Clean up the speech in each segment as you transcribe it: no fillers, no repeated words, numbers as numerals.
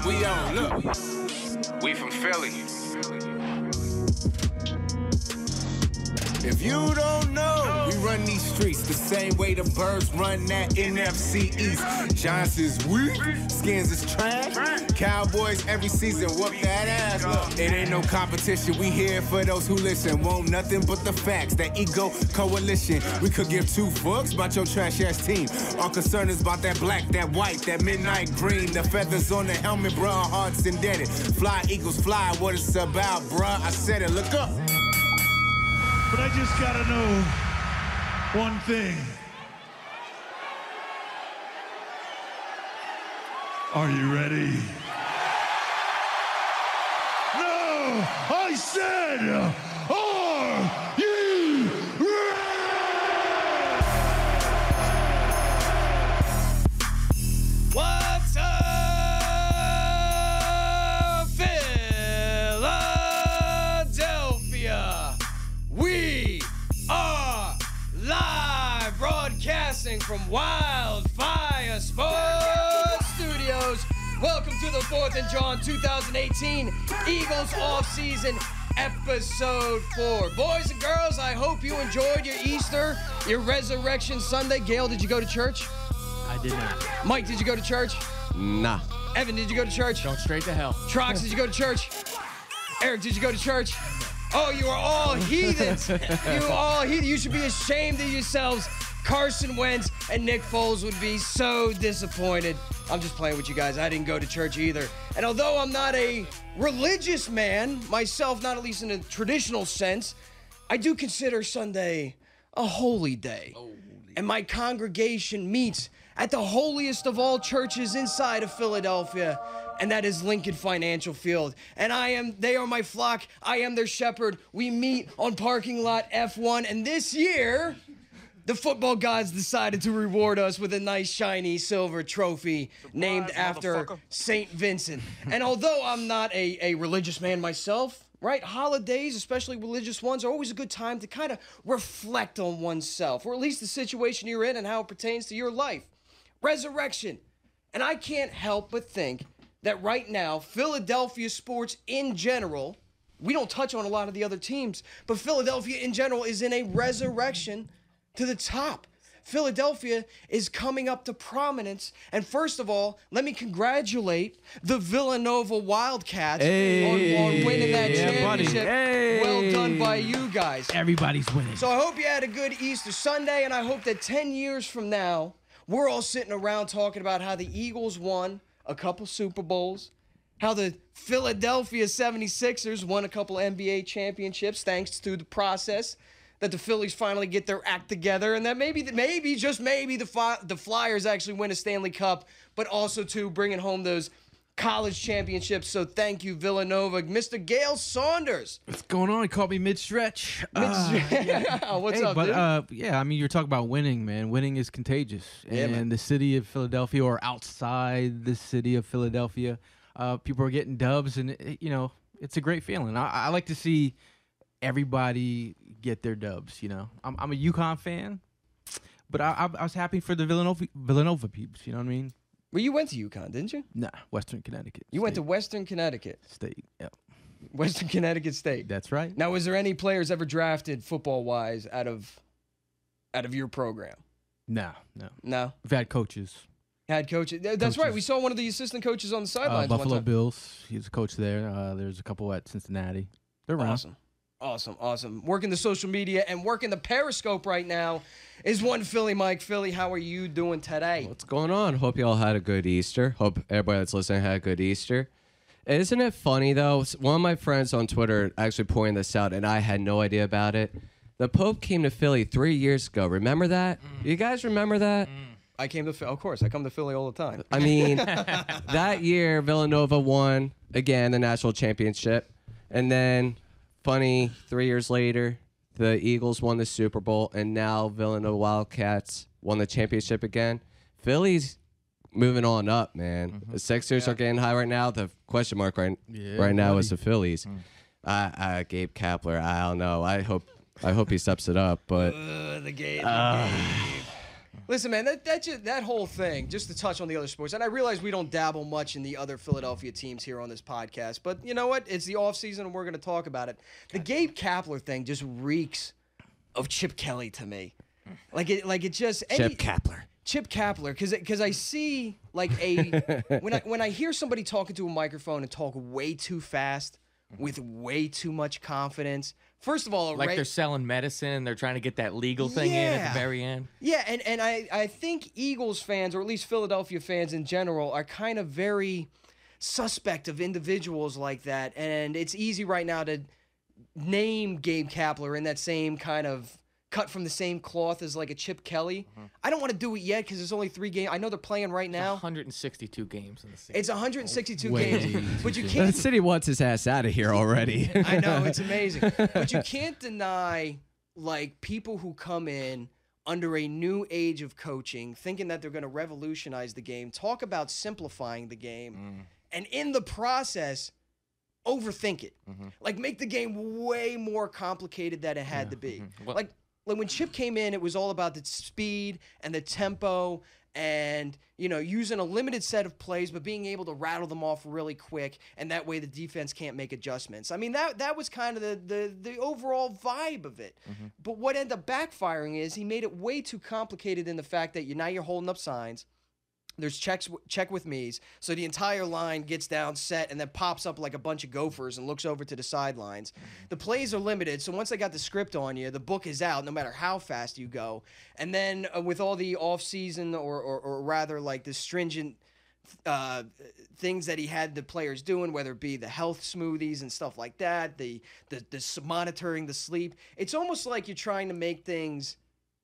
We on, look. We from Philly. If you don't know, we run these streets the same way the birds run that NFC East. Giants is weak, Skins is trash. Cowboys every season whoop that ass. Look, it ain't no competition. We here for those who listen. Want nothing but the facts. That ego coalition. We could give two fucks about your trash ass team. Our concern is about that black, that white, that midnight green. The feathers on the helmet, bruh, our hearts indebted. Fly Eagles fly, what it's about, bruh. I said it, look up. But I just gotta know one thing. Are you ready? No! I said, are you ready? What's up, Philadelphia? We are live broadcasting from Wildfire Sports Studios. Welcome to the 4th and JAWN 2018 Eagles Offseason Episode 4. Boys and girls, I hope you enjoyed your Easter, your Resurrection Sunday. Gail, did you go to church? I did not. Mike, did you go to church? Nah. Evan, did you go to church? Going straight to hell. Trox, did you go to church? Eric, did you go to church? Oh, you are all heathens. You all heathens. You should be ashamed of yourselves. Carson Wentz and Nick Foles would be so disappointed. I'm just playing with you guys. I didn't go to church either. And although I'm not a religious man myself, not at least in a traditional sense, I do consider Sunday a holy day. And my congregation meets at the holiest of all churches inside of Philadelphia, and that is Lincoln Financial Field. And they are my flock. I am their shepherd. We meet on parking lot F1, and this year, the football gods decided to reward us with a nice shiny silver trophy named after St. Vincent. And although I'm not a religious man myself, right, holidays, especially religious ones, are always a good time to kind of reflect on oneself, or at least the situation you're in and how it pertains to your life. Resurrection. And I can't help but think that right now, Philadelphia sports in general, we don't touch on a lot of the other teams, but Philadelphia in general is in a resurrection to the top. Philadelphia is coming up to prominence. And first of all, let me congratulate the Villanova Wildcats on winning that championship. Well done by you guys. Everybody's winning. So I hope you had a good Easter Sunday, and I hope that 10 years from now, we're all sitting around talking about how the Eagles won a couple Super Bowls, how the Philadelphia 76ers won a couple NBA championships thanks to the process, that the Phillies finally get their act together, and that maybe just maybe the Flyers actually win a Stanley Cup, but also to bringing home those college championships. So thank you, Villanova. Mr. Gale Saunders. What's going on? You caught me mid-stretch. What's up, dude? Yeah, I mean, you're talking about winning, man. Winning is contagious. And the city of Philadelphia, or outside the city of Philadelphia, people are getting dubs, and, it's a great feeling. I like to see everybody get their dubs, I'm a UConn fan, but I was happy for the Villanova peeps, you know what I mean? Well, you went to UConn, didn't you? Nah, Western Connecticut. You went to Western Connecticut State, yep. Western Connecticut State. That's right. Now, was there any players ever drafted football-wise out of your program? No. No? We've had coaches. Had coaches. That's right. We saw one of the assistant coaches on the sidelines one Buffalo time. Bills. He was a coach there. There's a couple at Cincinnati. They're around. Awesome. Working the social media and working the Periscope right now is one Philly Mike. Philly, how are you doing today? What's going on? Hope you all had a good Easter. Hope everybody that's listening had a good Easter. Isn't it funny, though? One of my friends on Twitter actually pointed this out, and I had no idea about it. The Pope came to Philly 3 years ago. Remember that? You guys remember that? I came to Philly. Of course, I come to Philly all the time. I mean, that year, Villanova won, again, the national championship. And then, funny, 3 years later, the Eagles won the Super Bowl, and now Villanova Wildcats won the championship again. Philly's moving on up, man. The Sixers are getting high right now. The question mark right now is the Phillies. Gabe Kapler, I don't know. I hope he steps it up, but The Gabe. Listen, man, that whole thing, just to touch on the other sports, and I realize we don't dabble much in the other Philadelphia teams here on this podcast, but you know what? It's the offseason, and we're going to talk about it. The Gabe Kapler thing just reeks of Chip Kelly to me. Like it just... Chip Kapler, because I see like when I hear somebody talking to a microphone and talk way too fast with way too much confidence. First of all, like they're selling medicine, they're trying to get that legal thing in at the very end. Yeah, and I think Eagles fans, or at least Philadelphia fans in general, are kind of very suspect of individuals like that, and it's easy right now to name Gabe Kapler in that same kind of cut from the same cloth as like a Chip Kelly. I don't want to do it yet because there's only 3 games. I know they're playing right now. 162 games in the season. It's 162 games, but you can't. The city wants his ass out of here already. I know, it's amazing, but you can't deny like people who come in under a new age of coaching, thinking that they're going to revolutionize the game. Talk about simplifying the game, and in the process, overthink it. Like make the game way more complicated than it had to be. Like when Chip came in, it was all about the speed and the tempo and, you know, using a limited set of plays, but being able to rattle them off really quick, and that way the defense can't make adjustments. I mean, that was kind of the overall vibe of it. But what ended up backfiring is he made it way too complicated in the fact that now you're holding up signs. There's check with me's. So the entire line gets down, set, and then pops up like a bunch of gophers and looks over to the sidelines. The plays are limited, so once they got the script on you, the book is out no matter how fast you go. And then with all the off-season or rather like the stringent things that he had the players doing, whether it be the health smoothies and stuff like that, the monitoring the sleep, it's almost like you're trying to make things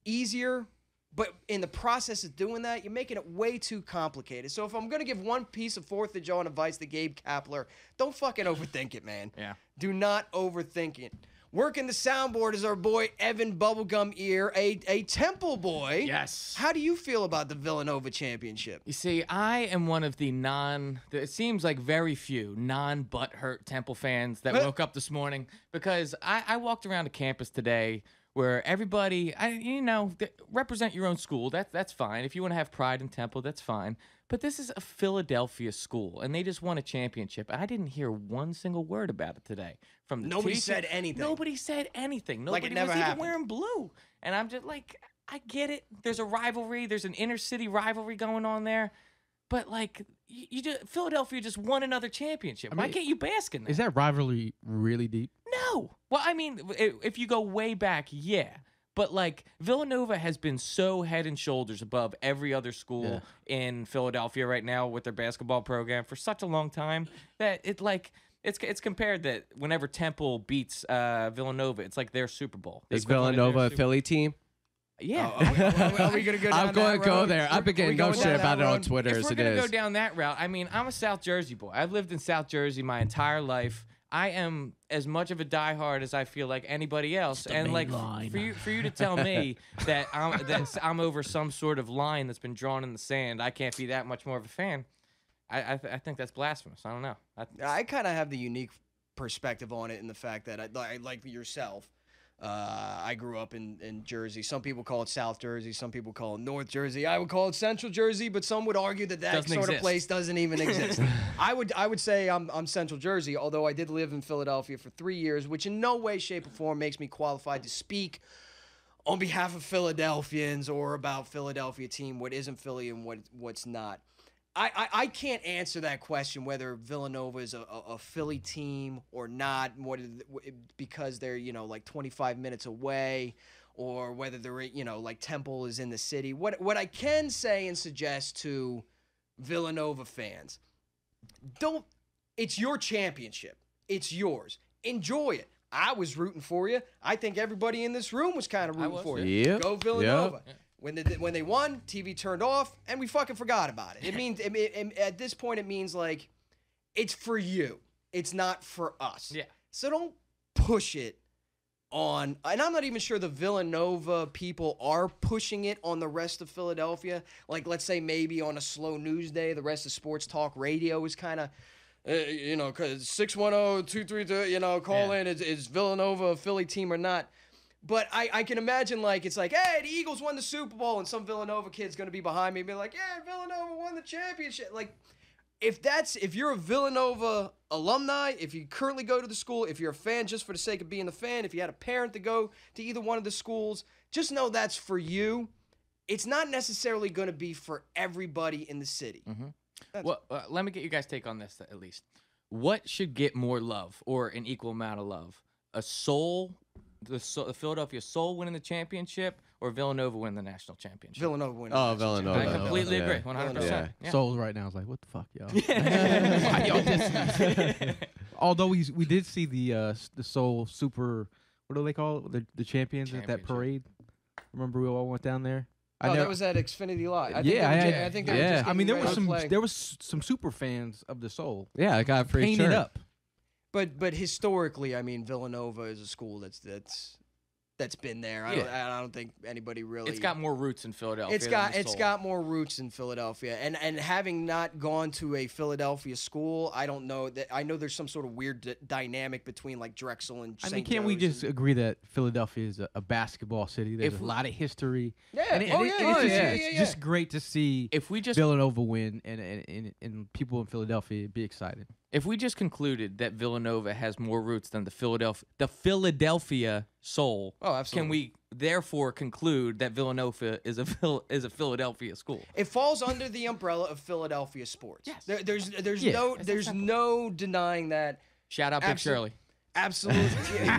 easier, but in the process of doing that, you're making it way too complicated. So if I'm going to give one piece of 4th of July advice to Gabe Kapler, don't fucking overthink it, man. Yeah. Do not overthink it. Working the soundboard is our boy Evan Bubblegum Ear, a Temple boy. Yes. How do you feel about the Villanova championship? You see, I am one of the it seems like very few non-butthurt Temple fans that woke up this morning, because I walked around the campus today where everybody, represent your own school. That's fine. If you want to have pride in Temple, that's fine. But this is a Philadelphia school, and they just won a championship. And I didn't hear one single word about it today. From the Nobody teacher. said anything. Nobody said anything. Like Nobody it never was even happened. wearing blue. And I'm just like, I get it. There's a rivalry. There's an inner city rivalry going on there. But like, Philadelphia just won another championship. Why can't you bask in that? Is that rivalry really deep? No. Well, I mean, if you go way back, yeah. But like, Villanova has been so head and shoulders above every other school in Philadelphia right now with their basketball program for such a long time that it's compared that whenever Temple beats Villanova, it's like their Super Bowl. Is Villanova a Philly team? Yeah. Are we going to go down I'm going to go there. I've been getting no going shit down about it that on road? Twitter If as we're it going to is. go down that route, I mean, I'm a South Jersey boy. I've lived in South Jersey my entire life. I am as much of a diehard as I feel like anybody else, and like for you to tell me that I'm over some sort of line that's been drawn in the sand, I can't be that much more of a fan. I think that's blasphemous. I don't know. I kind of have the unique perspective on it in the fact that I like yourself. I grew up in Jersey. Some people call it South Jersey. Some people call it North Jersey. I would call it Central Jersey, but some would argue that Doesn't sort exist. of place doesn't even exist. I would say I'm Central Jersey, although I did live in Philadelphia for 3 years, which in no way, shape, or form makes me qualified to speak on behalf of Philadelphians or about Philadelphia team, what isn't Philly and what's not. I can't answer that question whether Villanova is a Philly team or not, because they're like 25 minutes away, or whether they're like Temple is in the city. What I can say and suggest to Villanova fans, it's your championship. It's yours. Enjoy it. I was rooting for you. I think everybody in this room was kind of rooting for you. Yep. Go Villanova. Yep. When they won, TV turned off, and we fucking forgot about it. It means at this point, it means like it's for you. It's not for us. Yeah. So don't push it on. And I'm not even sure the Villanova people are pushing it on the rest of Philadelphia. Like, let's say maybe on a slow news day, the rest of sports talk radio is kind of, because 610-232, call in, is Villanova a Philly team or not? But I can imagine, like, it's like, hey, the Eagles won the Super Bowl, and some Villanova kid's going to be behind me and be like, yeah, Villanova won the championship. Like, if you're a Villanova alumni, if you currently go to the school, if you're a fan just for the sake of being a fan, if you had a parent to go to either one of the schools, just know that's for you. It's not necessarily going to be for everybody in the city. Well, let me get you guys' take on this at least. What should get more love or an equal amount of love? The Philadelphia Soul winning the championship, or Villanova winning the national championship? Villanova winning. Oh, Villanova. I completely agree, 100%. Yeah. Souls right now is like, what the fuck, y'all? Why y'all dissing us? Although we did see the Soul Super, what do they call it? The champions at that parade. Remember we all went down there? That was at Xfinity Live. I think they were just I mean, there getting was some super fans of the Soul. Yeah, I got a free painted shirt. up. But historically, I mean, Villanova is a school that's been there. I don't think anybody really. It's got more roots in Philadelphia. It's got more roots in Philadelphia, and having not gone to a Philadelphia school, I don't know that. I know there's some sort of weird dynamic between like Drexel and. I mean, can't we just agree that Philadelphia is a basketball city? There's a lot of history. Yeah. It's just great to see if we just Villanova win and people in Philadelphia be excited. If we just concluded that Villanova has more roots than the Philadelphia Soul, absolutely. Can we therefore conclude that Villanova is a Philadelphia school? It falls under the umbrella of Philadelphia sports. Yes. There's no denying that. Shout out Big Shirley. Absolutely.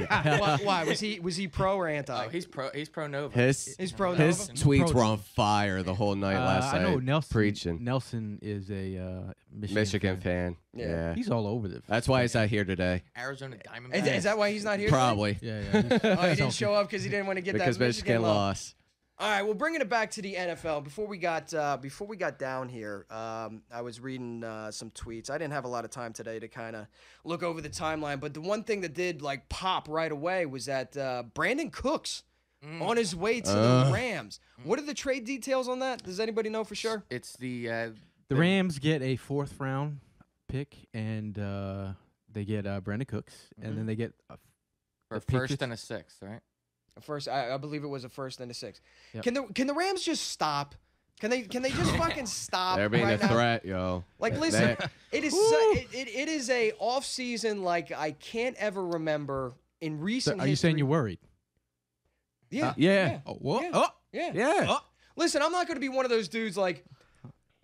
Why was he pro or anti? Oh, he's pro Nova. He's pro Nova. His tweets were on fire the whole night last night. I know Nelson preaching. Nelson is a Michigan fan. Yeah. He's all over the. That's why he's not here today. Arizona Diamondbacks. Is that why he's not here? Probably. Today? Yeah. He didn't show up because he didn't want to get because that Michigan lost. All right, well, bringing it back to the NFL. Before we got down here, I was reading some tweets. I didn't have a lot of time today to kind of look over the timeline, but the one thing that did like pop right away was that Brandon Cooks on his way to the Rams. What are the trade details on that? Does anybody know for sure? It's the Rams get a 4th round pick, and they get Brandon Cooks, and then they get a first and a 6th, right? First, I believe it was a 1st and a 6th. Yep. Can the Rams just stop? Can they just fucking stop? They're being right a now? threat, yo. Like, listen, it is a off season like I can't ever remember in recent. Are you saying you're worried? Yeah. Yeah. Oh, what? Yeah. Oh, Yeah. Yeah. Listen, I'm not going to be one of those dudes like.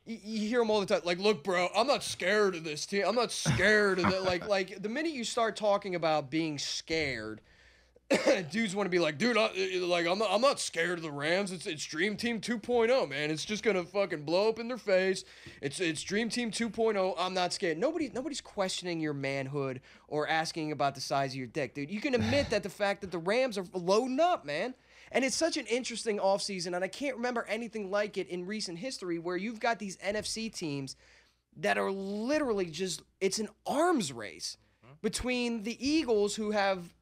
You hear them all the time. Like, look, bro, I'm not scared of this team. I'm not scared of it. Like the minute you start talking about being scared. Dudes want to be like, dude, I'm not scared of the Rams. It's Dream Team 2.0, man. It's just gonna fucking blow up in their face. It's Dream Team 2.0. I'm not scared. Nobody's questioning your manhood or asking about the size of your dick, dude. You can admit that the fact that the Rams are loading up, man. And it's such an interesting offseason, and I can't remember anything like it in recent history where you've got these NFC teams that are literally just it's an arms race between the Eagles who have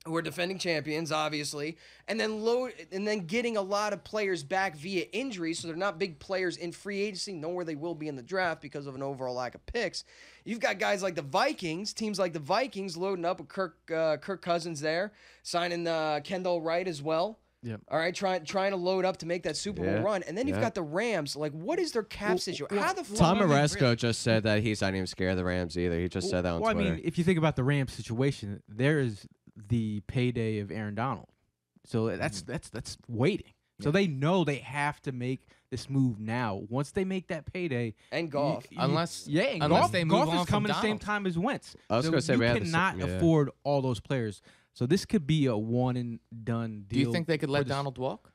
who are defending champions, obviously, and then getting a lot of players back via injury, so they're not big players in free agency, nor they will be in the draft because of an overall lack of picks. You've got guys like the Vikings, teams like the Vikings loading up with Kirk Cousins there, signing Kendall Wright as well. Yep. All right, trying to load up to make that Super Bowl run, and then you've got the Rams. Like, what is their cap situation? How the fuck? Tom Maresco just said that he's not even scared of the Rams either. He just said that on Twitter. I mean, if you think about the Rams situation, there is the payday of Aaron Donald, so that's waiting. So they know they have to make this move now. Once they make that payday, and Goff, unless Goff, they move Goff on is coming from the same Donald. time as Wentz. I was so gonna say we you have the cannot same- yeah. afford all those players. So this could be a one and done deal. Do you think they could let for this- Donald walk?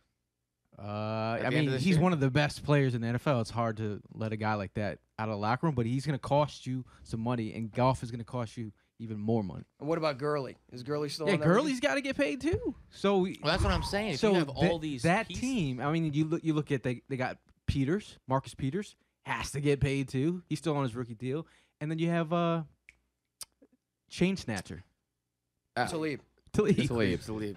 I the end mean, of this he's year? one of the best players in the NFL. It's hard to let a guy like that out of the locker room, but he's going to cost you some money, and Goff is going to cost you even more money. and what about Gurley? Is Gurley still? Yeah, on that Gurley's got to get paid too. So, Well, that's what I'm saying. If so you have all these that pieces, team. I mean, you look at they got Peters, Marcus Peters has to get paid too. He's still on his rookie deal, and then you have Chain Snatcher. Talib. Talib.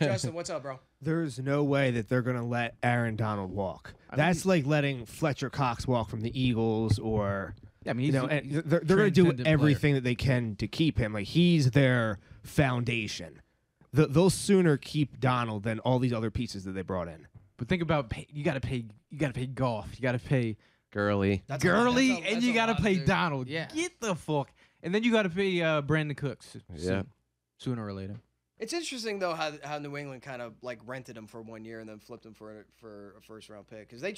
Justin, what's up, bro? There's no way that they're going to let Aaron Donald walk. That's like letting Fletcher Cox walk from the Eagles, or I mean, he's and he's a they're going to do transcendent everything that they can to keep him. Like, he's their foundation. they'll sooner keep Donald than all these other pieces that they brought in. But think about you got to pay Goff, you got to pay Gurley. Gurley, and you got to pay dude. Donald. Yeah. Get the fuck, and then you got to pay Brandon Cooks. Yeah. Sooner or later. It's interesting though how New England kind of like rented him for 1 year and then flipped him for a first round pick because they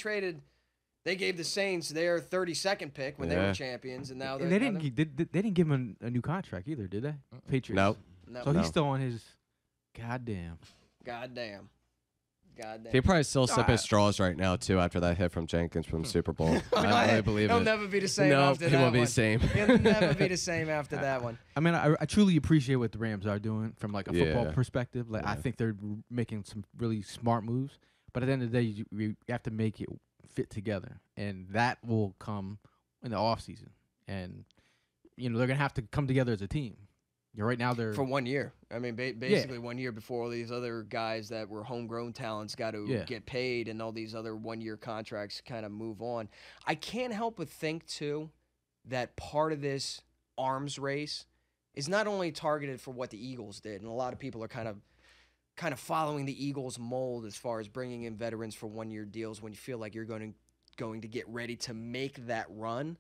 gave the Saints their 32nd pick when they were champions and now And they didn't give him a new contract either, did they? Patriots. Nope. So he's still on his goddamn. He probably still sipping straws right now too after that hit from Jenkins from the Super Bowl. I really believe He'll it. never be the same No, after he that won't be one. the same. He'll never be the same after that one. I mean, I truly appreciate what the Rams are doing from like a football Yeah. perspective. Like I think they're making some really smart moves. But at the end of the day, you have to make it fit together, and that will come in the offseason. And they're gonna have to come together as a team. Right now they're For 1 year. I mean, basically 1 year before all these other guys that were homegrown talents got to get paid and all these other 1 year contracts kind of move on. I can't help but think, too, that part of this arms race is not only targeted for what the Eagles did, and a lot of people are kind of following the Eagles mold as far as bringing in veterans for 1 year deals when you feel like you're going to get ready to make that run.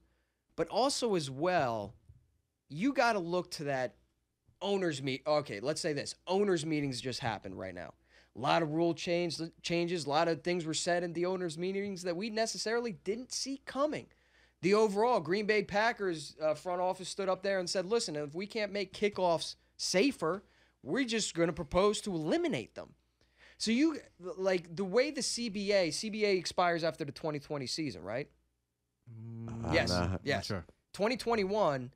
But also as well, you got to look to that okay, let's say this. Owners meetings just happened right now. A lot of rule changes, a lot of things were said in the owners meetings that we necessarily didn't see coming. The overall Green Bay Packers front office stood up there and said, listen, if we can't make kickoffs safer, we're just going to propose to eliminate them. So the way the CBA expires after the 2020 season, right? Yes. Yes. Sure. 2021,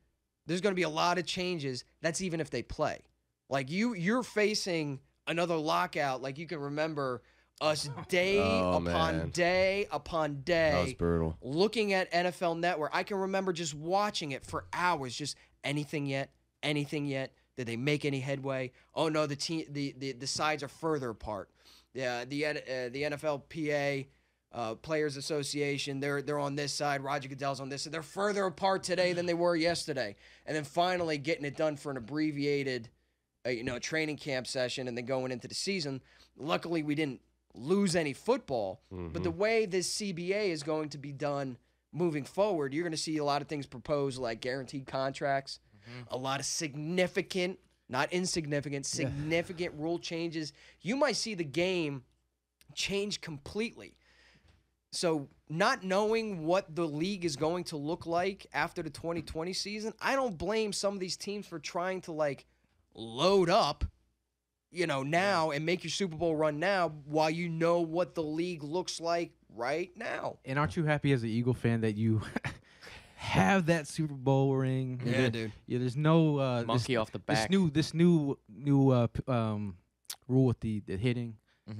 there's going to be a lot of changes. That's even if they play. Like you're facing another lockout. Like you can remember us day upon day upon day. That was brutal. Looking at NFL Network, I can remember just watching it for hours. Just anything yet? Did they make any headway? Oh no, the sides are further apart. Yeah, the NFLPA. Players Association, they're on this side. Roger Goodell's on this side. They're further apart today than they were yesterday. And then finally getting it done for an abbreviated, training camp session, and then going into the season. Luckily, we didn't lose any football. But the way this CBA is going to be done moving forward, you're going to see a lot of things proposed, like guaranteed contracts, a lot of significant, not insignificant, significant rule changes. You might see the game change completely. So not knowing what the league is going to look like after the 2020 season, I don't blame some of these teams for trying to load up, now and make your Super Bowl run now while you know what the league looks like right now. And aren't you happy as an Eagle fan that you have that Super Bowl ring? Yeah, dude. Yeah, there's no Monkey off the back. This new rule with the hitting.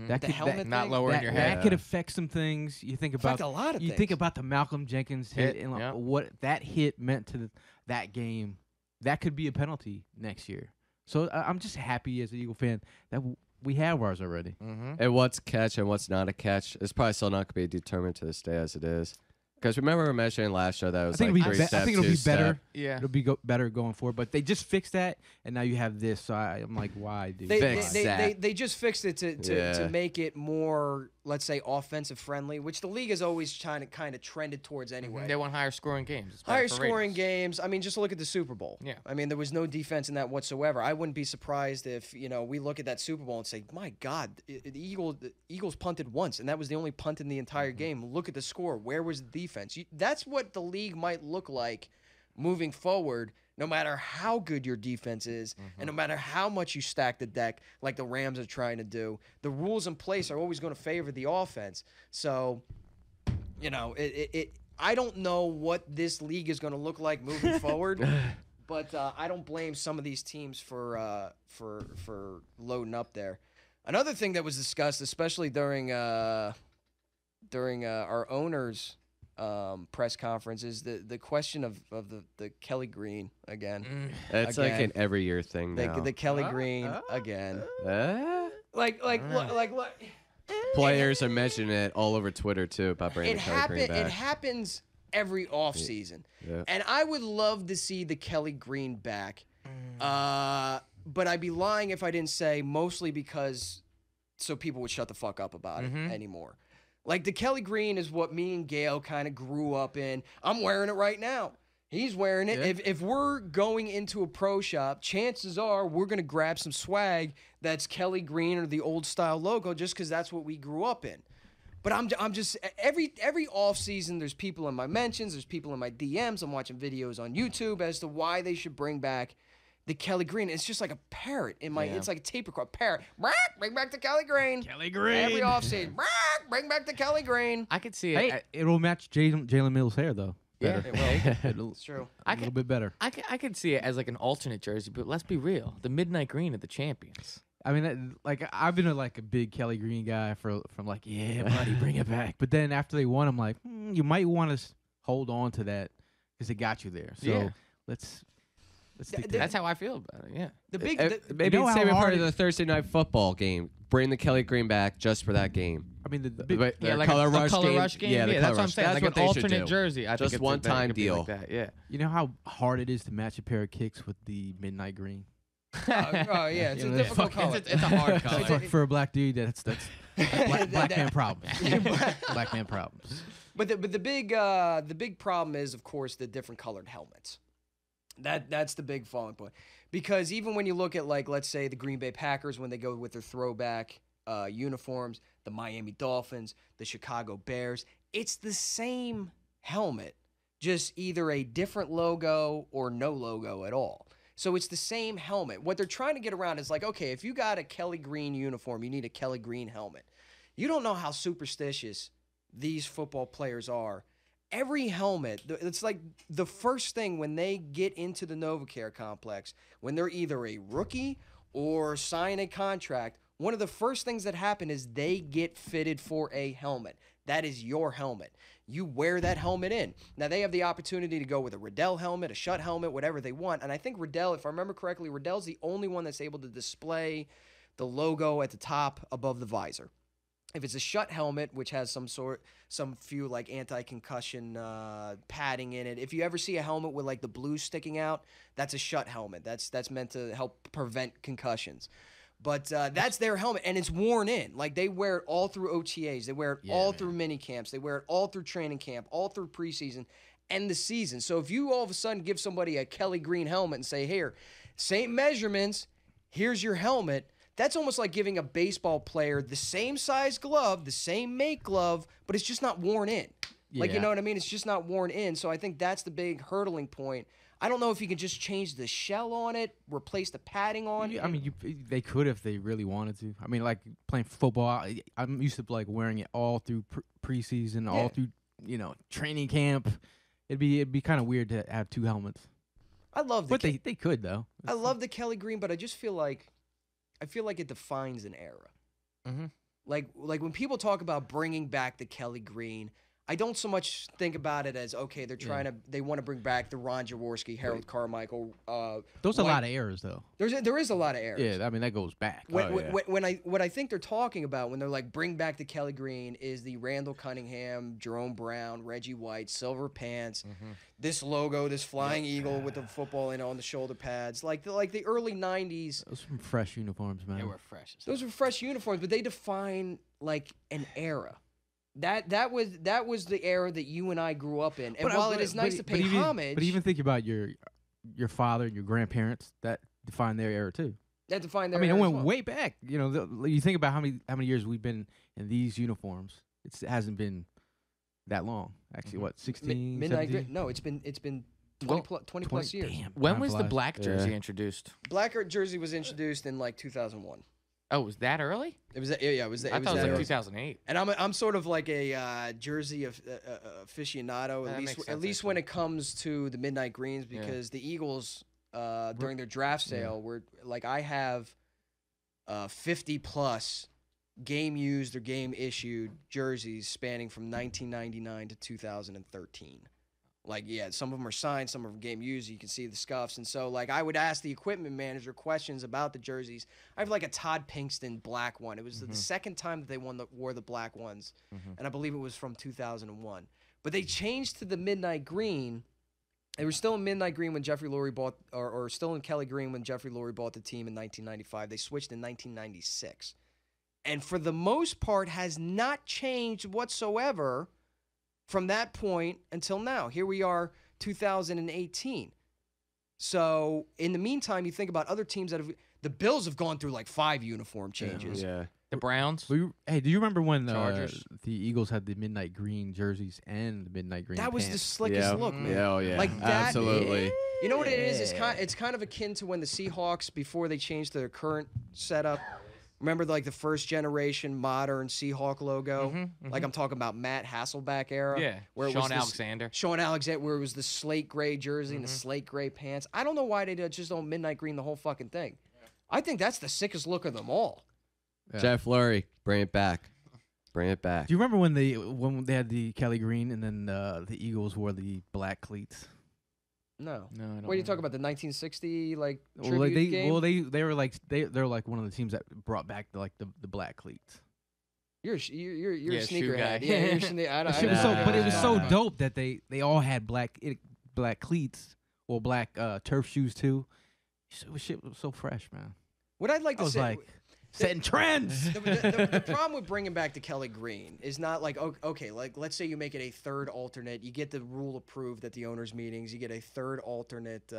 That The could, helmet not thing? lowering your head. That could affect some things. You think about Affect a lot of you things. think about the Malcolm Jenkins hit and yeah. what that hit meant to that game. That could be a penalty next year. So I'm just happy as an Eagle fan that we have ours already. And what's catch and what's not a catch is probably still not going to be determined to this day as it is. Because remember we were mentioning last year that it was I think like I think it'll be better. Yeah. It'll be better going forward. But they just fixed that, and now you have this. So I'm like, why, dude? They just fixed it to Yeah. make it more, let's say, offensive friendly, which the league has always kind of trended towards anyway. They want higher scoring games. It's better Higher for scoring ratings. games. I mean, just look at the Super Bowl. Yeah. I mean, there was no defense in that whatsoever. I wouldn't be surprised if, we look at that Super Bowl and say, my God, the Eagles punted once, and that was the only punt in the entire game. Look at the score. Where was the defense? That's what the league might look like moving forward, no matter how good your defense is and no matter how much you stack the deck like the Rams are trying to do. The rules in place are always going to favor the offense. So, I don't know what this league is going to look like moving forward, but I don't blame some of these teams for loading up there. Another thing that was discussed, especially during our owners' press conference, is the question of the Kelly Green again. It's like an every year thing now. The Kelly Green again. Look. Players are mentioning it all over Twitter too about bringing Kelly Green back. It happens every offseason. Yeah. And I would love to see the Kelly Green back. but I'd be lying if I didn't say mostly because so people would shut the fuck up about it anymore. Like the Kelly Green is what me and Gail kind of grew up in. I'm wearing it right now. He's wearing it. Yeah. If we're going into a pro shop, chances are we're going to grab some swag that's Kelly Green or the old style logo just because that's what we grew up in. But I'm just every off season. There's people in my mentions. There's people in my DMs. I'm watching videos on YouTube as to why they should bring back the Kelly Green. It's just like a parrot in my. It's like a tape recorder. Parrot. Bring back the Kelly Green. Kelly Green. Every off season. Bring back the Kelly Green. I could see Hey, it. it'll match Jalen Mills' hair though. Yeah, Better. It's true. A little bit better. I could see it as like an alternate jersey, but let's be real. The midnight green of the champions. I mean, like I've been a big Kelly Green guy from like, yeah, buddy, bring it back. But then after they won, I'm like, you might want to hold on to that because it got you there. So Yeah. let's stick to That's how I feel about it. Yeah. The big. Maybe know how save it for hard the Thursday night football game. Bring the Kelly Green back just for that game. I mean, the Their like color a rush color game. rush game. Yeah, the that's color what I'm rush. saying. That's Like what an they should alternate do. jersey. I Just think one-time could be deal. Like that. Yeah. you know how hard it is to match a pair of kicks with the midnight green. Oh yeah, it's You a know, difficult color. It's a hard color. For a black dude, that's black man problems. Black man problems. But the big problem is, of course, the different colored helmets. That's the big falling point. Because even when you look at, like, let's say the Green Bay Packers when they go with their throwback uniforms, the Miami Dolphins, the Chicago Bears, it's the same helmet, just either a different logo or no logo at all. So it's the same helmet. What they're trying to get around is like, okay, if you got a Kelly Green uniform, you need a Kelly Green helmet. You don't know how superstitious these football players are. Every helmet, it's like the first thing when they get into the NovaCare complex, when they're either a rookie or sign a contract, one of the first things that happen is they get fitted for a helmet. That is your helmet. You wear that helmet in. Now, they have the opportunity to go with a Riddell helmet, a Shutt helmet, whatever they want. And I think Riddell, if I remember correctly, Riddell's the only one that's able to display the logo at the top above the visor. If it's a Shutt helmet, which has some few like anti-concussion padding in it. If you ever see a helmet with like the blue sticking out, that's a Shutt helmet. That's meant to help prevent concussions. But that's their helmet, and it's worn in. Like, they wear it all through OTAs. They wear it all through mini camps. They wear it all through training camp, all through preseason and the season. So if you all of a sudden give somebody a Kelly Green helmet and say, here, same measurements, here's your helmet, that's almost like giving a baseball player the same size glove, the same make glove, but it's just not worn in. Like, you know what I mean? It's just not worn in. So I think that's the big hurdling point. I don't know if you can just change the shell on it, replace the padding on it. I mean, they could if they really wanted to. I mean, like playing football, I'm used to like wearing it all through preseason, all through training camp. It'd be kind of weird to have two helmets. I love the But they could though. I love the Kelly Green, but I just feel like it defines an era. Mm-hmm. Like when people talk about bringing back the Kelly Green, I don't so much think about it as, okay, they want to bring back the Ron Jaworski, Harold Carmichael. Those are a lot of errors though. There is a lot of errors. Yeah, I mean that goes back. What I think they're talking about when they're like bring back the Kelly Green is the Randall Cunningham, Jerome Brown, Reggie White, silver pants, this logo, this flying eagle with the football on the shoulder pads, like the early '90s. Those are some fresh uniforms, man. They were fresh. Those were fresh uniforms, but they define like an era. That was the era that you and I grew up in. And while it is nice to pay homage, but even think about your father and your grandparents, that defined their era too. That defined their era. I mean, it went as well. way back. You know, you think about how many years we've been in these uniforms. It hasn't been that long. Actually, what, 16, Midnight 17? No, it's been 20 plus years. Damn, When time was the flies. black jersey introduced? Black jersey was introduced in like 2001. Oh, was that early? It was it was. I thought it was that like early. 2008. And I'm sort of like a jersey aficionado, That at makes sense, least when it comes to the Midnight Greens, because the Eagles during their draft sale were like, I have 50 plus game used or game issued jerseys spanning from 1999 to 2013. Like, yeah, some of them are signed, some of them game used. You can see the scuffs. And so, like, I would ask the equipment manager questions about the jerseys. I have, like, a Todd Pinkston black one. It was the second time that they wore the black ones. And I believe it was from 2001. But they changed to the Midnight Green. They were still in Midnight Green when Jeffrey Lurie bought, or still in Kelly Green when Jeffrey Lurie bought the team in 1995. They switched in 1996. And for the most part has not changed whatsoever from that point until now. Here we are, 2018. So in the meantime, you think about other teams that have, the Bills have gone through like 5 uniform changes. Yeah. The Browns. Hey, do you remember when Chargers. the Eagles had the midnight green jerseys and the midnight green That was the pants? slickest look, man. Yeah, oh yeah. Like that, Absolutely. You know what it is? It's kind of akin to when the Seahawks, before they changed their current setup, remember like the first generation modern Seahawk logo? Like I'm talking about Matt Hasselbeck era. Yeah. Where it Sean was Alexander. Sean Alexander, where it was the slate gray jersey and the slate gray pants. I don't know why they just don't midnight green the whole fucking thing. I think that's the sickest look of them all. Yeah. Jeff Lurie, bring it back. Bring it back. Do you remember when they had the Kelly green and then the Eagles wore the black cleats? No. No, I don't What are you know. talking about? The 1960 like tribute Well, game? they were like they're like one of the teams that brought back the black cleats. You're a Yeah, a shoe guy. sneakerhead. Yeah, That shit was but it was so Nah. dope that they all had black cleats or black turf shoes too. Shit was so fresh, man. What I'd like I to was say, like setting trends. the problem with bringing back the Kelly Green is not like, okay, like let's say you make it a third alternate. You get the rule approved at the owners' meetings. You get a third alternate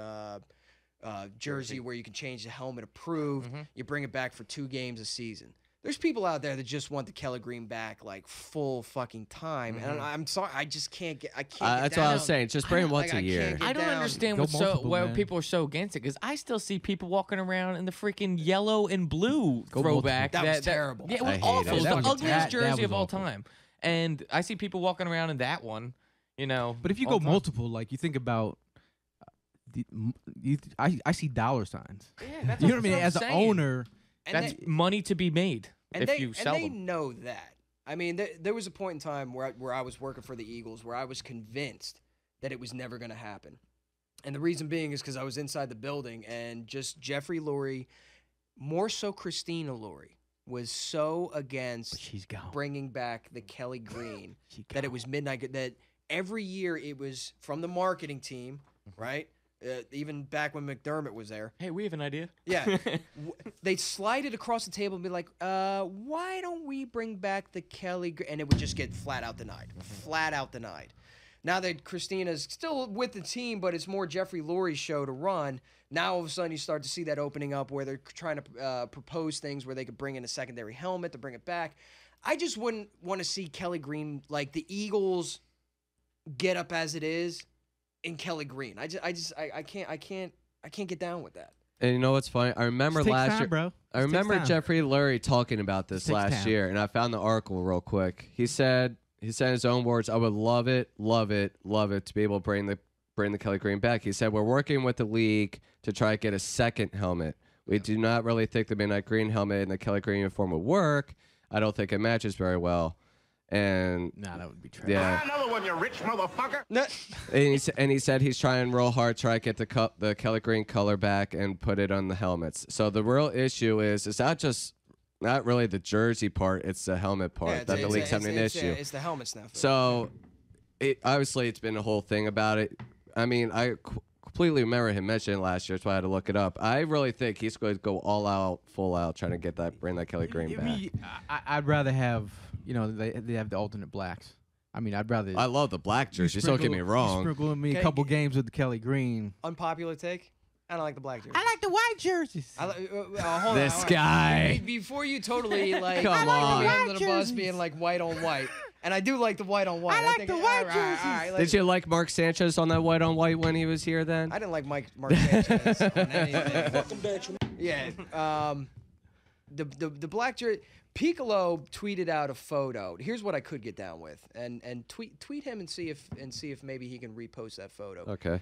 jersey where you can change the helmet approved. You bring it back for 2 games a season. There's people out there that just want the Kelly Green back like full fucking time, and I'm sorry, I just can't get. I can't. Get That's what I was down. saying. Just bring it once Like, a I year. can't get I don't down. understand Go what's multiple, why man. people are so against it, because I still see people walking around in the freaking yellow and blue Go throwback. multiple. That was terrible. Yeah, it I was hate awful. it. It was That the was ugliest that jersey was of all awful. time. And I see people walking around in that one, you know. But if you all go the time. multiple, like you think about, I see dollar signs. Yeah, that's You know what I what mean? I'm As an saying. owner, And That's they- money to be made and if they, you sell and they them. know that. I mean, there was a point in time where I was working for the Eagles where I was convinced that it was never going to happen. And the reason being is because I was inside the building and just Jeffrey Lurie, more so Christina Lurie, was so against she's gone. bringing back the Kelly Green She that it was midnight. That every year it was from the marketing team, right? Even back when McDermott was there. Hey, we have an idea. Yeah. They'd slide it across the table and be like, why don't we bring back the Kelly? And it would just get flat out denied. Flat out denied. Now that Christina's still with the team, but it's more Jeffrey Lurie's show to run, now all of a sudden you start to see that opening up where they're trying to propose things where they could bring in a secondary helmet to bring it back. I just wouldn't want to see Kelly Green, like the Eagles get up as it is, in Kelly Green. I can't get down with that. And you know what's funny? I remember Just takes last time, year, bro. I Just takes remember time. Jeffrey Lurie talking about this Takes last time. year, and I found the article real quick. He said in his own words, "I would love it to be able to bring the Kelly Green back." He said, "We're working with the league to try to get a second helmet. We do not really think the midnight green helmet and the Kelly Green uniform would work. I don't think it matches very well." And Nah, that would be trash. yeah, Another one, you rich motherfucker. and he said he's trying real hard to try to get the Kelly Green color back and put it on the helmets. So the real issue is not really the jersey part, it's the helmet part that the league's having an issue. It's the helmets now. So obviously it's been a whole thing about it. I mean, I completely remember him mentioning it last year, so I had to look it up. I really think he's going to go all out, full out, trying to bring that Kelly Green back. I'd rather have, they have the alternate blacks. I mean, I'd rather. I love the black jerseys. Don't get me wrong. Sprinkle me a Okay. couple games with the Kelly Green. Unpopular take. I don't like the black jersey. I like the white jerseys. Hold on, This hold on. guy. Before you totally like Come throw on. me under the White bus jerseys. being like white on white, and I do like the white on white. I like think, the white all right, jerseys. all right, Did you like Mark Sanchez on that white on white when he was here then? I didn't like Mark Sanchez on anything. Yeah. The black jersey. Piccolo tweeted out a photo. Here's what I could get down with, and tweet him and see if maybe he can repost that photo. Okay.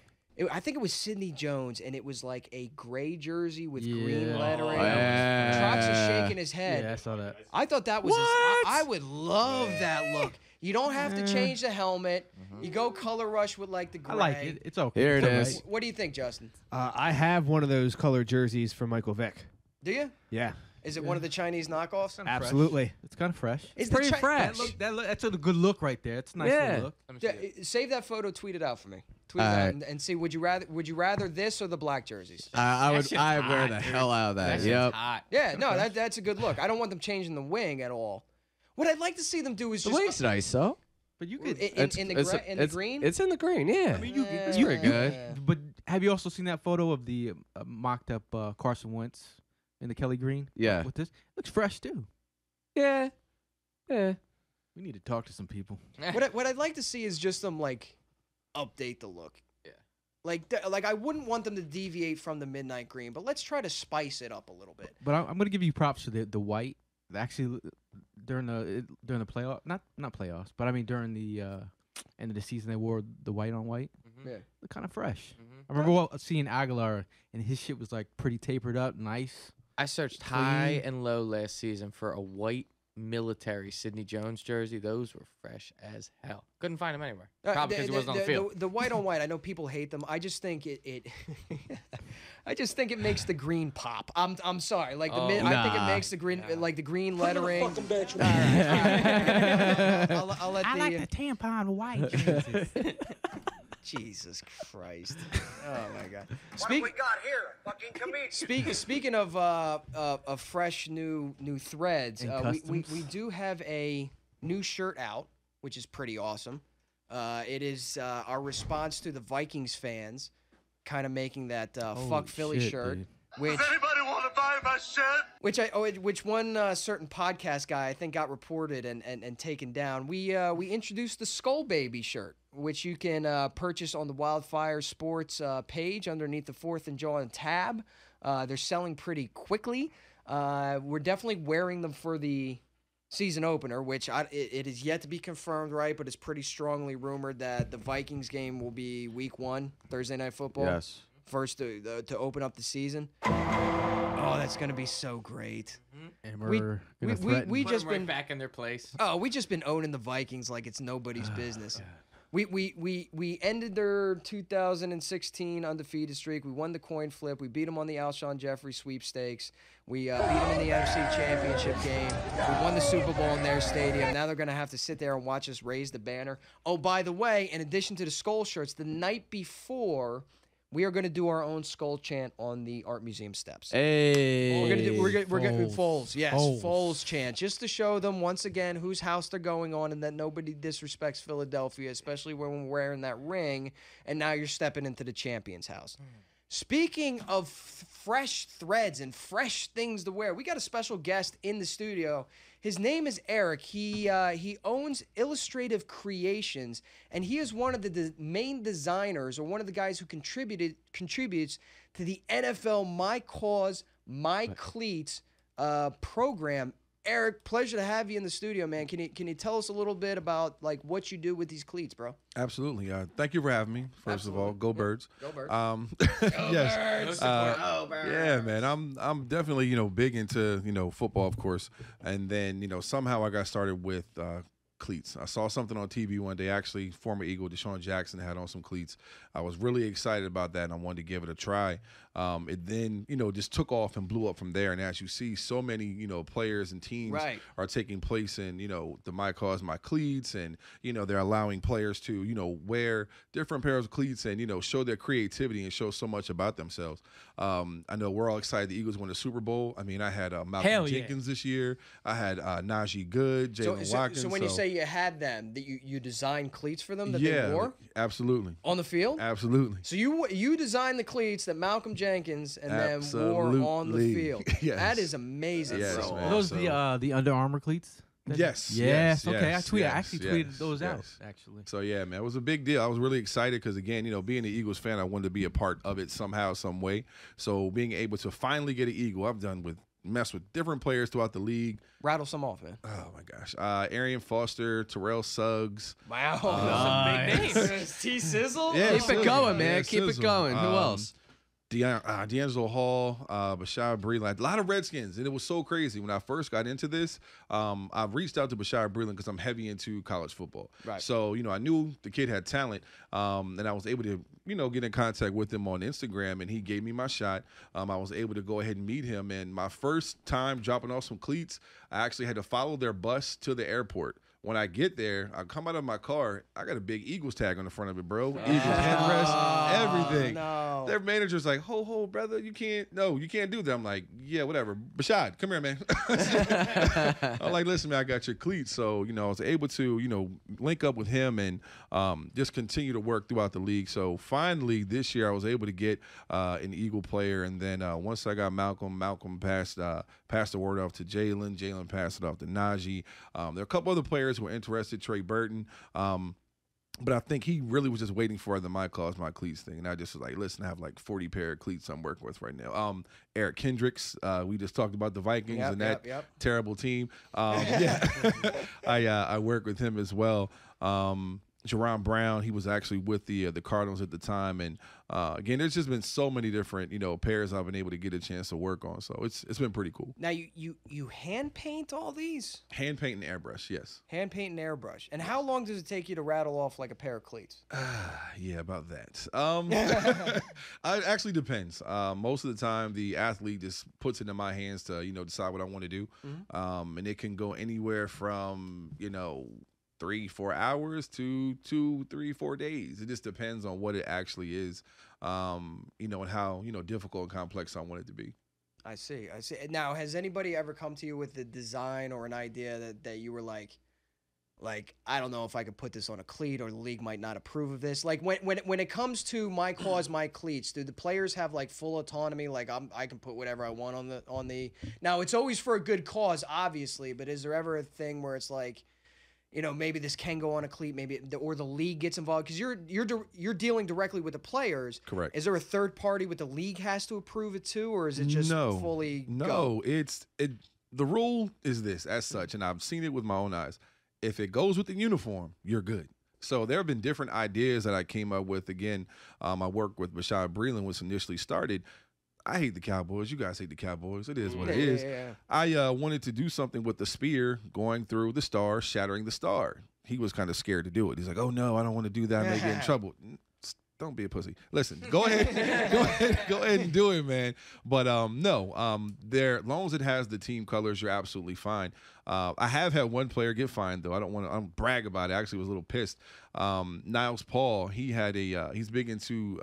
I think it was Sidney Jones, and it was like a gray jersey with green Yeah. lettering. Oh, yeah. Trox is shaking his head. Yeah, I saw that. I thought that was. I would love that look. You don't have to change the helmet. You go color rush with like the gray. I like it. It's okay. Here it It's is. alright. What do you think, Justin? I have one of those colored jerseys from Michael Vick. Do you? Yeah, Is it one of the Chinese knockoffs? absolutely. It's kind of fresh. Is Pretty fresh. That's a good look right there. It's a nice Yeah. little look. Save that photo. Tweet it out for me. Tweet it out and see. Would you rather this or the black jerseys? I would. shit's I wear hot, the dude. hell out of that. That shit's Yep. hot. Yeah, no, that's a good look. I don't want them changing the wing at all. What I'd like to see them do is The just wing's nice, though. But you could. in the green. It's in the green. Yeah. I mean, it's pretty good. But have you also seen that photo of the mocked up Carson Wentz in the Kelly green? Yeah. With this, looks fresh too. Yeah. Yeah. We need to talk to some people. What I'd like to see is just them like update the look. Yeah. Like I wouldn't want them to deviate from the midnight green, but let's try to spice it up a little bit. But I'm gonna give you props for the white. Actually, during the playoff, not playoffs, but I mean during the end of the season, they wore the white on white. Yeah. Look kind of fresh. I remember seeing Aguilar, and his shit was like pretty tapered up, nice. I searched high and low last season for a white military Sidney Jones jersey. Those were fresh as hell. Couldn't find them anywhere. Probably because he wasn't on the field. The white on white, I know people hate them. I just think it I just think it makes the green pop. I'm sorry. Like I think it makes the green like the green lettering. I'll let I like the tampon white jerseys. Jesus Christ. Oh my God. What we got here? Fucking comedian. Speaking of fresh new threads, we do have a new shirt out, which is pretty awesome. It is our response to the Vikings fans kind of making that fuck Philly shirt. Dude. Which, does anybody want to buy my shirt? Which one certain podcast guy I think got reported and taken down. We introduced the Skull Baby shirt, which you can purchase on the Wildfire Sports page underneath the 4th and JAWN tab. They're selling pretty quickly. We're definitely wearing them for the season opener, which it is yet to be confirmed, right? But it's pretty strongly rumored that the Vikings game will be week 1, Thursday Night Football. Yes. First to open up the season. Oh, that's gonna be so great. And we Put just them right been back in their place. Oh, we just been owning the Vikings like it's nobody's business. We ended their 2016 undefeated streak. We won the coin flip. We beat them on the Alshon Jeffrey sweepstakes. We beat them in the NFC Championship game. We won the Super Bowl in their stadium. Now they're going to have to sit there and watch us raise the banner. Oh, by the way, in addition to the skull shirts, the night before, we are going to do our own skull chant on the Art Museum steps. Hey. We're gonna do Foles. Yes, Foles. Foles chant, just to show them once again whose house they're going on and that nobody disrespects Philadelphia, especially when we're wearing that ring. And now you're stepping into the champion's house. Speaking of fresh threads and fresh things to wear, we got a special guest in the studio. His name is Eric. He owns Illustrative Creations, and he is one of the main designers, or one of the guys who contributes to the NFL My Cause, My Cleats program. Eric, pleasure to have you in the studio, man. Can you tell us a little bit about like what you do with these cleats, bro? Absolutely. Thank you for having me. First of all, go Birds. Go Birds. Yes. Go Birds. Yeah, man. I'm definitely big into football, of course, and then somehow I got started with cleats. I saw something on TV one day. Actually, former Eagle Deshaun Jackson had on some cleats. I was really excited about that, and I wanted to give it a try. It then, just took off and blew up from there. And as you see, so many, players and teams are taking place in, the My Cause, My Cleats, and, they're allowing players to, wear different pairs of cleats and, show their creativity and show so much about themselves. I know we're all excited the Eagles won the Super Bowl. I mean, I had Malcolm Jenkins this year. I had Najee Good, Jalen Watkins. So when you say you had them, that you designed cleats for them that yeah, they wore? Absolutely. On the field? Absolutely. So you designed the cleats that Malcolm Jenkins and then wore on the field. Yes. That is amazing, Yes, bro. man. Are those the Under Armour cleats? Yes. Yes. Okay. Yes, I actually tweeted those out. yes. Actually. So yeah, man, it was a big deal. I was really excited because again, being an Eagles fan, I wanted to be a part of it somehow, some way. So being able to finally get an Eagle, I've messed with different players throughout the league. Rattle some off, man. Oh my gosh, Arian Foster, Terrell Suggs. Wow. Big names. T Sizzle? Yeah, Keep it Sizzle. going, man. Yeah, Keep it Sizzle. going. Who else? D'Angelo Hall, Bashar Breeland, a lot of Redskins, and it was so crazy when I first got into this. I reached out to Bashar Breeland because I'm heavy into college football. Right. So I knew the kid had talent, and I was able to get in contact with him on Instagram, and he gave me my shot. I was able to go ahead and meet him, and my first time dropping off some cleats, I actually had to follow their bus to the airport when I get there, I come out of my car. I got a big Eagles tag on the front of it, bro. Eagles headrest, everything. No. Their manager's like, ho, brother, you can't do that. I'm like, yeah, whatever. Bashad, come here, man. I'm like, listen, man, I got your cleats. So, I was able to, link up with him and just continue to work throughout the league. So finally this year I was able to get an Eagle player. And then once I got Malcolm passed the word off to Jalen. Jalen passed it off to Najee. There are a couple other players who were interested, Trey Burton. But I think he really was just waiting for the my cause, my cleats thing. And I just was like, listen, I have like 40 pair of cleats I'm working with right now. Eric Kendricks, we just talked about the Vikings and that terrible team. I work with him as well. Jerron Brown, he was actually with the Cardinals at the time. And again, there's just been so many different, pairs I've been able to get a chance to work on. So it's been pretty cool. Now, you hand paint all these? Hand paint and airbrush, yes. Hand paint and airbrush. And how long does it take you to rattle off like a pair of cleats? Yeah, about that. It actually depends. Most of the time, the athlete just puts it in my hands to, decide what I want to do. And it can go anywhere from, 3-4 hours to 2, 3, 4 days. It just depends on what it actually is, and how, difficult and complex I want it to be. I see. Now, has anybody ever come to you with a design or an idea that you were like, I don't know if I could put this on a cleat, or the league might not approve of this? Like when it comes to my cause, my cleats, do the players have like full autonomy? Like I can put whatever I want on the. Now it's always for a good cause, obviously, but is there ever a thing where it's like, maybe this can go on a cleat, or the league gets involved, because you're dealing directly with the players. Correct. Is there a third party with the league has to approve it too, or is it just fully go? The rule is this as such, and I've seen it with my own eyes. If it goes with the uniform, you're good. So there have been different ideas that I came up with. Again, I worked with Bashad Breeland, which initially started. I hate the Cowboys. You guys hate the Cowboys. It is what it is. Yeah. I wanted to do something with the spear going through the star, shattering the star. He was kind of scared to do it. He's like, oh, no, I don't want to do that. I may get in trouble. Don't be a pussy. Listen, go ahead. Go ahead and do it, man. But no, as long as it has the team colors, you're absolutely fine. I have had one player get fined, though. I don't brag about it. I actually was a little pissed. Niles Paul, he's big into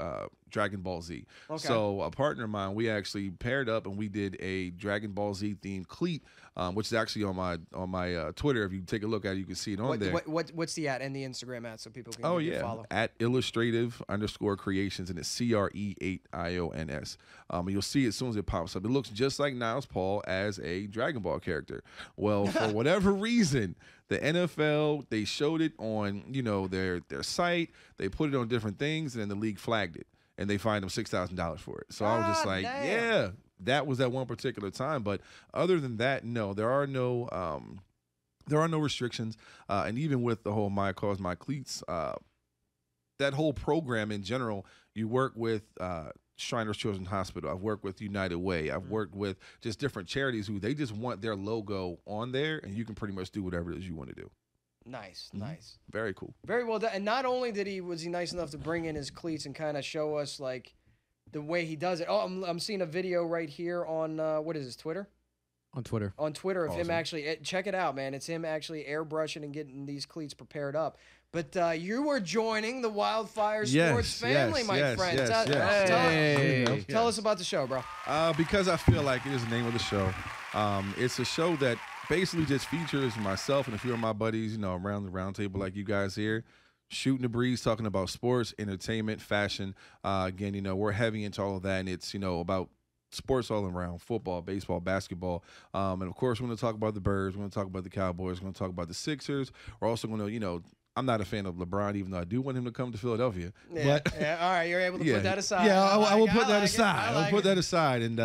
Dragon Ball Z. Okay. So a partner of mine, we actually paired up and we did a Dragon Ball Z themed cleat, which is actually on my Twitter. If you take a look at it, you can see it on there. What's the @, and the Instagram @ so people can follow? @illustrative_creations, and it's CRE8IONS. You'll see it as soon as it pops up. It looks just like Niles Paul as a Dragon Ball character. Well, for whatever reason, the NFL, they showed it on, their site. They put it on different things, and then the league flagged it, and they fined them $6,000 for it. So I was just like, damn. Yeah, that was that one particular time. But other than that, no, there are no restrictions. And even with the whole My Cause, My Cleats, that whole program in general, you work with Shriners Children's Hospital. I've worked with United Way. I've worked with just different charities who they just want their logo on there, and you can pretty much do whatever it is you want to do. Nice. Very cool. Very well done. And not only was he nice enough to bring in his cleats and kind of show us like the way he does it. Oh, I'm seeing a video right here on what is this, Twitter? On Twitter. On Twitter of him actually check it out, man. It's him actually airbrushing and getting these cleats prepared up. But you were joining the Wildfire Sports family, my friend. Tell us about the show, bro. Because I feel like it is the name of the show. It's a show that basically just features myself and a few of my buddies, around the round table like you guys here, shooting the breeze, talking about sports, entertainment, fashion. Again, we're heavy into all of that, and it's, about sports all around: football, baseball, basketball. And, of course, we're going to talk about the Birds. We're going to talk about the Cowboys. We're going to talk about the Sixers. We're also going to, I'm not a fan of LeBron, even though I do want him to come to Philadelphia. Yeah, all right, you're able to put that aside. Yeah, I will put that aside. I'll put that aside. And,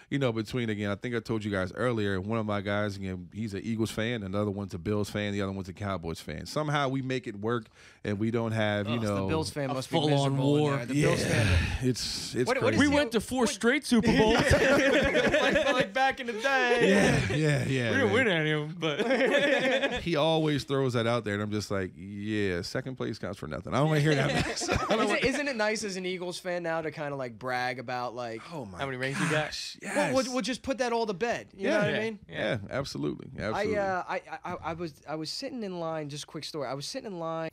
between, again, I think I told you guys earlier, one of my guys, again, he's an Eagles fan, another one's a Bills fan, the other one's a Cowboys fan. Somehow we make it work, and we don't have, the Bills fan must be full-on war. The Bills fan. It's what we went to 4 straight Super Bowls. like back in the day. Yeah. We didn't win any of them, but he always throws that out there, and I'm just like, Yeah, second place counts for nothing. I don't want to hear that. Isn't it nice as an Eagles fan now to kind of like brag about like Oh my How many rings you got? Yes. we'll just put that all to bed. You know what I mean? Yeah, absolutely. Absolutely. I was sitting in line. Just a quick story. I was sitting in line.